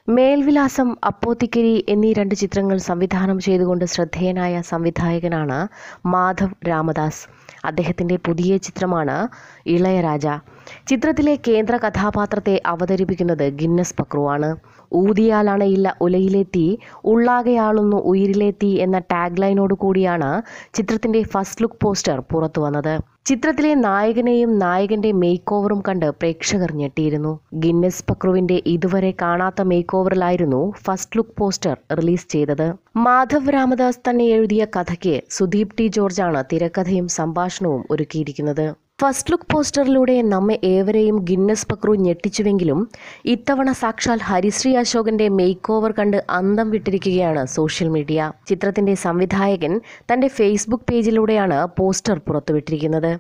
മേൽവിലാസം, അപ്പോത്തിക്കരി എന്നീ 2 ചിത്രങ്ങൾ സംവിധാനം ചെയ്തുകൊണ്ട് ശ്രദ്ധേയനായ സംവിധായകനാണ് മാധവ് രാമദാസ്. അദ്ദേഹത്തിൻ്റെ പുതിയ ചിത്രമാണ് ഇളയരാജ. ചിത്രത്തിലെ കേന്ദ്ര കഥാപാത്രത്തെ അവതരിപ്പിക്കുന്നത് ഗിന്നസ് പക്രുവാണ്. ഊതിയാലണയില്ല ഉലയിലെ തീ, ഉള്ളാകെയാളുന്നു ഉയിരിലെ തീ എന്ന ടാഗ്ലൈനോട് കൂടിയാണ് ചിത്രത്തിൻ്റെ ഫസ്റ്റ് ലുക്ക് പോസ്റ്റർ പുറത്തുവന്നത്. ചിത്രത്തിലെ നായകനെയും നായകന്റെ മേക്ക് ഓവറും കണ്ട് പ്രേക്ഷകർ ഞെട്ടിയിരുന്നു. ഗിന്നസ് പക്രുവിന്റെ ഇതുവരെ കാണാത്ത മേക്ക് ഓവറിലായിരുന്നു ഫസ്റ്റ് ലുക്ക് പോസ്റ്റർ റിലീസ് ചെയ്തത്. മാധവ് രാമദാസ് തന്നെ എഴുതിയ കഥയ്ക്ക് സുദീപ് ടി ജോർജാണ് തിരക്കഥയും സംഭാഷണവും ഒരുക്കിയിരിക്കുന്നത്. ഫസ്റ്റ് ലുക്ക് പോസ്റ്ററിലൂടെ നമ്മെ ഏവരെയും ഗിന്നസ് പക്രു ഞെട്ടിച്ചുവെങ്കിലും ഇത്തവണ സാക്ഷാൽ ഹരിശ്രീ അശോകന്റെ മേക്ക് ഓവർ കണ്ട് അന്തം വിട്ടിരിക്കുകയാണ് സോഷ്യൽ മീഡിയ. ചിത്രത്തിന്റെ സംവിധായകൻ തന്റെ ഫേസ്ബുക്ക് പേജിലൂടെയാണ് പോസ്റ്റർ പുറത്തുവിട്ടിരിക്കുന്നത്.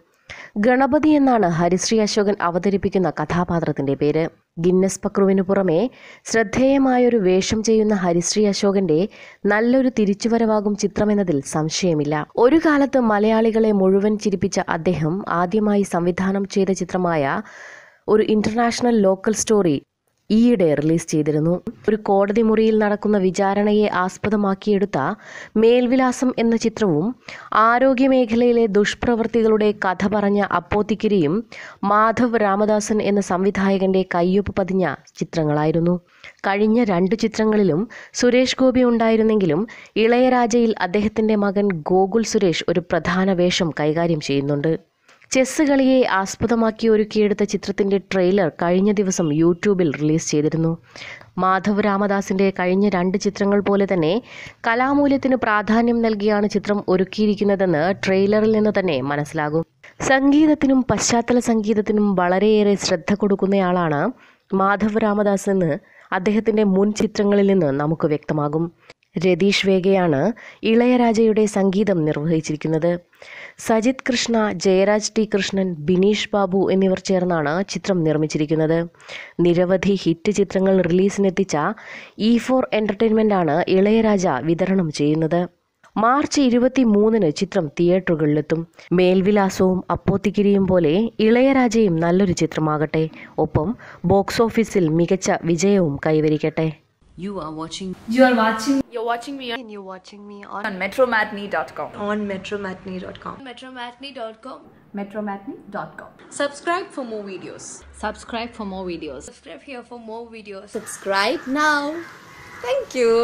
ഗണപതി എന്നാണ് ഹരിശ്രീ അശോകൻ അവതരിപ്പിക്കുന്ന കഥാപാത്രത്തിന്റെ പേര്. ഗിന്നസ് പക്രുവിനു പുറമെ ശ്രദ്ധേയമായൊരു വേഷം ചെയ്യുന്ന ഹരിശ്രീ അശോകന്റെ നല്ലൊരു തിരിച്ചുവരവാകും ചിത്രമെന്നതിൽ സംശയമില്ല. ഒരു കാലത്ത് മലയാളികളെ മുഴുവൻ ചിരിപ്പിച്ച അദ്ദേഹം ആദ്യമായി സംവിധാനം ചെയ്ത ചിത്രമായ ഒരു ഇന്റർനാഷണൽ ലോക്കൽ സ്റ്റോറി ഈയിടെ റിലീസ് ചെയ്തിരുന്നു. ഒരു കോടതി മുറിയിൽ നടക്കുന്ന വിചാരണയെ ആസ്പദമാക്കിയെടുത്ത മേൽവിലാസം എന്ന ചിത്രവും ആരോഗ്യമേഖലയിലെ ദുഷ്പ്രവൃത്തികളുടെ കഥ പറഞ്ഞ അപ്പോത്തിക്കരിയും മാധവ് രാമദാസൻ എന്ന സംവിധായകന്റെ കയ്യൊപ്പ് പതിഞ്ഞ ചിത്രങ്ങളായിരുന്നു. കഴിഞ്ഞ 2 ചിത്രങ്ങളിലും സുരേഷ് ഗോപി ഉണ്ടായിരുന്നെങ്കിലും ഇളയരാജയിൽ അദ്ദേഹത്തിന്റെ മകൻ ഗോകുൽ സുരേഷ് ഒരു പ്രധാന വേഷം കൈകാര്യം ചെയ്യുന്നുണ്ട്. ചെസ് കളിയെ ആസ്പദമാക്കി ഒരുക്കിയെടുത്ത ചിത്രത്തിന്റെ ട്രെയിലർ കഴിഞ്ഞ ദിവസം യൂട്യൂബിൽ റിലീസ് ചെയ്തിരുന്നു. മാധവ് രാമദാസിന്റെ കഴിഞ്ഞ 2 ചിത്രങ്ങൾ പോലെ തന്നെ കലാമൂല്യത്തിന് പ്രാധാന്യം നൽകിയാണ് ചിത്രം ഒരുക്കിയിരിക്കുന്നതെന്ന് ട്രെയിലറിൽ നിന്ന് തന്നെ മനസ്സിലാകും. സംഗീതത്തിനും പശ്ചാത്തല സംഗീതത്തിനും വളരെയേറെ ശ്രദ്ധ കൊടുക്കുന്നയാളാണ് മാധവ് രാമദാസ് എന്ന് അദ്ദേഹത്തിന്റെ മുൻ ചിത്രങ്ങളിൽ നിന്ന് നമുക്ക് വ്യക്തമാകും. രതീഷ് വേഗയാണ് ഇളയരാജയുടെ സംഗീതം നിർവഹിച്ചിരിക്കുന്നത്. സജിത് കൃഷ്ണ, ജയരാജ് ടി കൃഷ്ണൻ, ബിനീഷ് ബാബു എന്നിവർ ചേർന്നാണ് ചിത്രം നിർമ്മിച്ചിരിക്കുന്നത്. നിരവധി ഹിറ്റ് ചിത്രങ്ങൾ റിലീസിനെത്തിച്ച E4 എന്റർടൈൻമെന്റ് ആണ് ഇളയരാജ വിതരണം ചെയ്യുന്നത്. മാർച്ച് 23-ന് ചിത്രം തിയേറ്ററുകളിലെത്തും. മേൽവിലാസവും അപ്പോത്തിക്കരിയും പോലെ ഇളയരാജയും നല്ലൊരു ചിത്രമാകട്ടെ. ഒപ്പം ബോക്സ് ഓഫീസിൽ മികച്ച വിജയവും കൈവരിക്കട്ടെ. You're watching me on metromatney.com. on metromatney.com. metromatney.com. Subscribe for more videos. Subscribe for more videos. Subscribe here for more videos. Subscribe now. Thank you.